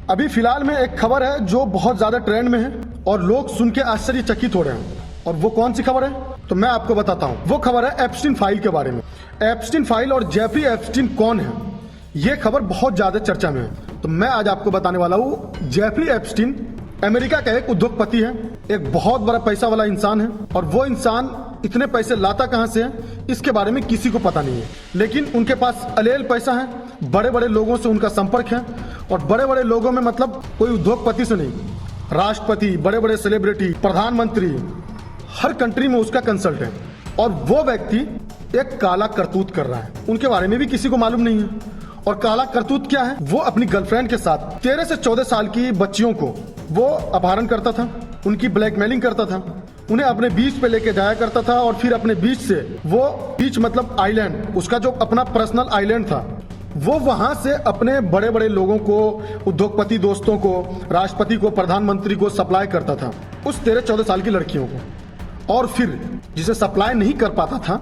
अभी फिलहाल में एक खबर है जो बहुत ज्यादा ट्रेंड में है और लोग सुन के आश्चर्यचकित हो रहे हैं। और वो कौन सी खबर है तो मैं आपको बताता हूँ। वो खबर है एप्स्टीन फाइल के बारे में। एप्स्टीन फाइल और जेफरी एप्स्टीन कौन है, ये खबर बहुत ज्यादा चर्चा में है। तो मैं आज आपको बताने वाला हूँ। जेफरी एप्स्टीन अमेरिका का एक उद्योगपति है, एक बहुत बड़ा पैसा वाला इंसान है। और वो इंसान इतने पैसे लाता कहां से है इसके बारे में किसी को पता नहीं है, लेकिन उनके पास अलेल पैसा है, बड़े बड़े लोगों से उनका संपर्क है। और बड़े बड़े लोगों में मतलब कोई उद्योगपति से नहीं, राष्ट्रपति, बड़े बड़े सेलिब्रिटी, प्रधानमंत्री, हर कंट्री में उसका कंसल्ट है। और वो व्यक्ति एक काला करतूत कर रहा है, उनके बारे में भी किसी को मालूम नहीं है। और काला करतूत क्या है, वो अपनी गर्लफ्रेंड के साथ 13 से 14 साल की बच्चियों को वो अपहरण करता था, उनकी ब्लैकमेलिंग करता था, उन्हें अपने बीच पे लेके जाया करता था। और फिर अपने बीच से वो बीच मतलब आइलैंड, उसका जो अपना पर्सनल आइलैंड था, वो वहां से अपने बड़े बड़े लोगों को, उद्योगपति दोस्तों को, राष्ट्रपति को, प्रधानमंत्री को सप्लाई करता था, उस 13-14 साल की लड़कियों को। और फिर जिसे सप्लाई नहीं कर पाता था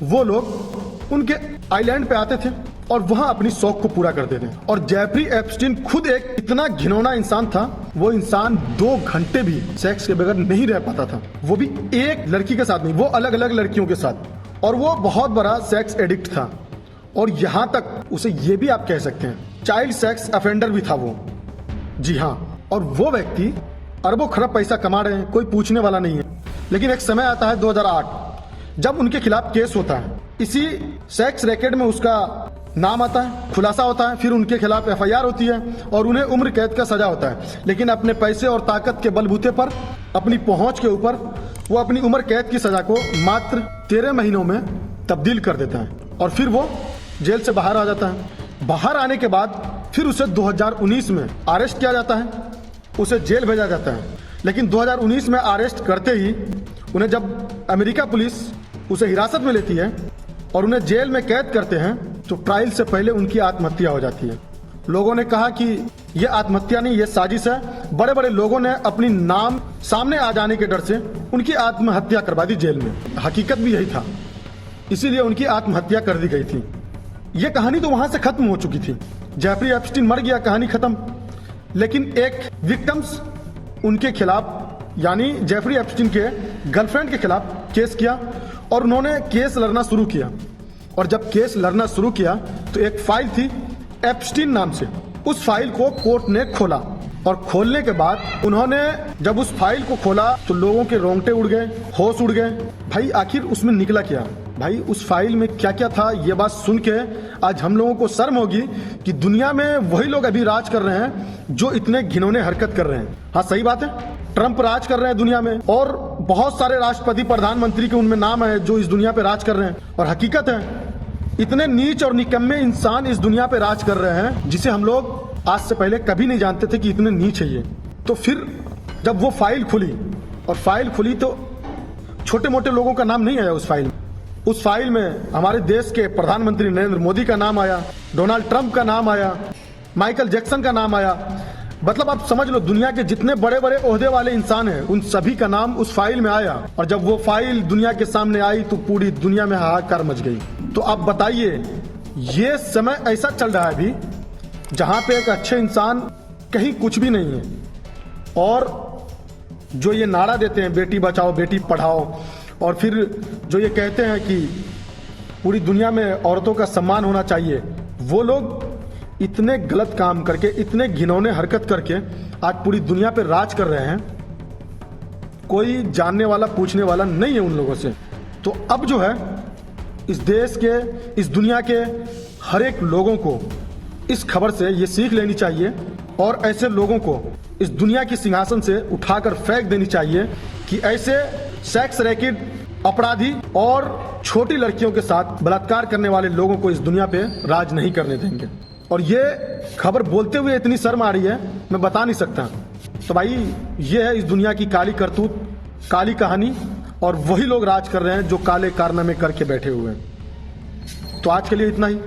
वो लोग उनके आइलैंड पे आते थे और वहां अपनी शौक को पूरा करते थे। और जेफरी एप्स्टीन खुद एक इतना घिनौना इंसान था, वो इंसान 2 घंटे भी सेक्स के बगैर नहीं रह पाता था, वो भी एक लड़की के साथ नहीं, वो अलग अलग लड़कियों के साथ। और वो बहुत बड़ा सेक्स एडिक्ट था। और यहां तक उसे ये भी आप कह सकते हैं चाइल्ड सेक्स अफेंडर भी था वो। जी हाँ, और वो व्यक्ति अरबों खरब पैसा कमा रहे हैं, कोई पूछने वाला नहीं है। लेकिन एक समय आता है 2008, जब उनके खिलाफ केस होता है, इसी सेक्स रैकेट में उसका नाम आता है, खुलासा होता है, फिर उनके खिलाफ एफआईआर होती है और उन्हें उम्र कैद का सजा होता है। लेकिन अपने पैसे और ताकत के बलबूते पर, अपनी पहुंच के ऊपर, वो अपनी उम्र कैद की सजा को मात्र 13 महीनों में तब्दील कर देता है और फिर वो जेल से बाहर आ जाता है। बाहर आने के बाद फिर उसे 2019 में अरेस्ट किया जाता है, उसे जेल भेजा जाता है। लेकिन 2019 में अरेस्ट करते ही उन्हें जब अमेरिका पुलिस उसे हिरासत में लेती है और उन्हें जेल में कैद करते हैं, तो ट्रायल से पहले उनकी आत्महत्या हो जाती है। लोगों ने कहा कि यह आत्महत्या नहीं, यह साजिश है। बड़े बड़े लोगों ने अपनी नाम सामने आ जाने के डर से उनकी आत्महत्या करवा दी जेल में। हकीकत भी यही था, इसीलिए उनकी आत्महत्या कर दी गई थी। यह कहानी तो वहां से खत्म हो चुकी थी, जेफरी एप्स्टीन मर गया, कहानी खत्म। लेकिन एक विक्टिम्स उनके खिलाफ, यानी जेफरी एप्स्टीन के गर्लफ्रेंड के खिलाफ केस किया और उन्होंने केस लड़ना शुरू किया। और जब केस लड़ना शुरू किया तो एक फाइल थी एप्स्टीन नाम से, उस फाइल को कोर्ट ने खोला। और खोलने के बाद उन्होंने जब उस फाइल को खोला तो लोगों के रोंगटे उड़ गए, होश उड़ गए। भाई आखिर उसमें निकला क्या, भाई उस फाइल में क्या क्या था, ये बात सुन के आज हम लोगों को शर्म होगी कि दुनिया में वही लोग अभी राज कर रहे हैं जो इतने घिनौने हरकत कर रहे हैं। हाँ सही बात है, ट्रंप राज कर रहे हैं दुनिया में और बहुत सारे राष्ट्रपति, प्रधानमंत्री के उनमें नाम है जो इस दुनिया पे राज कर रहे हैं। और हकीकत है, इतने नीच और निकम्मे इंसान इस दुनिया पे राज कर रहे हैं जिसे हम लोग आज से पहले कभी नहीं जानते थे कि इतने नीच है ये। तो फिर जब वो फाइल खुली, और फाइल खुली तो छोटे मोटे लोगों का नाम नहीं आया उस फाइल में। उस फाइल में हमारे देश के प्रधानमंत्री नरेंद्र मोदी का नाम आया, डोनाल्ड ट्रंप का नाम आया, माइकल जैक्सन का नाम आया। मतलब आप समझ लो, दुनिया के जितने बड़े बड़े ओहदे वाले इंसान हैं उन सभी का नाम उस फाइल में आया। और जब वो फाइल दुनिया के सामने आई तो पूरी दुनिया में हाहाकार मच गई। तो आप बताइए, ये समय ऐसा चल रहा है अभी जहां पे एक अच्छे इंसान कहीं कुछ भी नहीं है, और जो ये नारा देते हैं बेटी बचाओ बेटी पढ़ाओ, और फिर जो ये कहते हैं कि पूरी दुनिया में औरतों का सम्मान होना चाहिए, वो लोग इतने गलत काम करके, इतने घिनौने हरकत करके आज पूरी दुनिया पे राज कर रहे हैं। कोई जानने वाला, पूछने वाला नहीं है उन लोगों से। तो अब जो है इस देश के, इस दुनिया के हर एक लोगों को इस खबर से ये सीख लेनी चाहिए और ऐसे लोगों को इस दुनिया की सिंहासन से उठाकर फेंक देनी चाहिए कि ऐसे सेक्स रैकेट अपराधी और छोटी लड़कियों के साथ बलात्कार करने वाले लोगों को इस दुनिया पे राज नहीं करने देंगे। और ये खबर बोलते हुए इतनी शर्म आ रही है, मैं बता नहीं सकता। तो भाई ये है इस दुनिया की काली करतूत, काली कहानी, और वही लोग राज कर रहे हैं जो काले कारनामे करके बैठे हुए हैं। तो आज के लिए इतना ही।